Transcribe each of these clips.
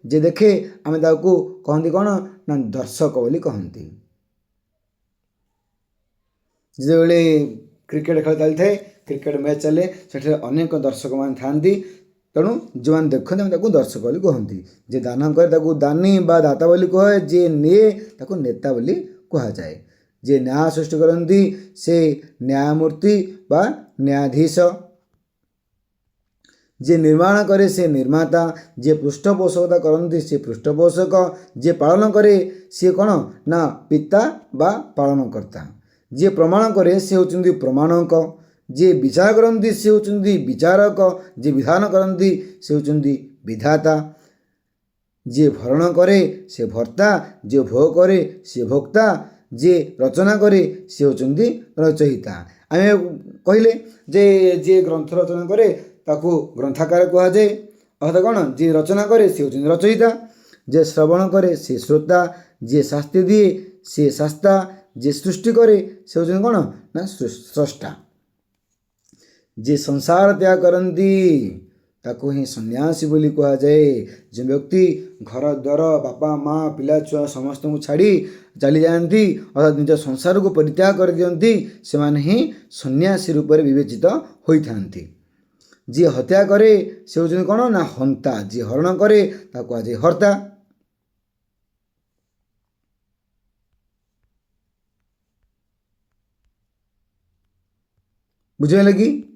जे देखे आम ताकू कहती कौन ना दर्शक बोली कहती। जिते क्रिकेट खेल चली थाए क्रिकेट मैच चले से अनेक दर्शक मान था तेणु जो मैंने देखते हैं दर्शक बोली कहती। जे दान करे दानी बा दाता बोली कहे, जे निए ताकू नेता बोली कहुए। जे न्याय सृष्टि करती से न्यायमूर्ति बा न्यायाधीश, जे निर्माण करे से निर्माता, जे पृष्ठपोषकता करती से पृष्ठपोषक, जे पालन करे सी कौन ना पिता बा पालनकर्ता, जे प्रमाण करे से होचंदी प्रमाणक, जे विचार करती से होचंदी विचारक, जे विधान करती से होचंदी विधाता, जे भरण करे से भर्ता, जे भोग करे से भोक्ता, जे रचना करे से होचंदी रचयिता। आम कहले जे ग्रंथ रचना करे ताकू ग्रंथाकार कह जाए, अर्थात कौन जे रचना करे से होचंदी रचयिता, जे श्रवण करे से श्रोता, जे शास्ति दिए से शास्ता, जे सृष्टि करे से होचंदी कौन ना स्रष्टा। जे संसार त्याग करती ताको ही सन्यासी बोली कह जाए। जो व्यक्ति घर द्वार बापा माँ पिला छुआ समस्त को छाड़ी चली जाती अर्थात निज संसार को परित्याग कर दियंती से माने ही सन्यासी रूप में विवेचित होती। जी हत्या करे से होचंदी कौन ना हंता, जी हरण करे ताको आज हर्ता। बुझे कि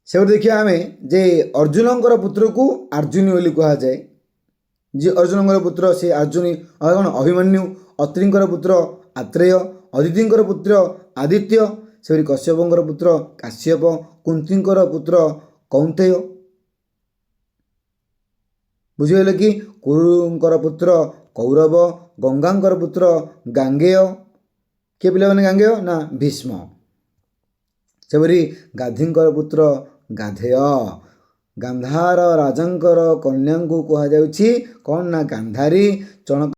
से देखिए आम जे अर्जुन पुत्र को अर्जुनी बोली कह जाए। जी अर्जुन पुत्र से अर्जुनी कौन अभिमन्यु, अत्रि पुत्र आत्रेय, अदिति पुत्र आदित्य, से कश्यप पुत्र काश्यप, कुंती पुत्र कौंतेय। बुझे कि कुरुंकर पुत्र कौरव, गंगा पुत्र गांगेय, किए पिला गांगेय ना भीष्म, सेपरी गाधी पुत्र गाधेय। गांधार राजा कन्या को कह कौन ना गांधारी, चणक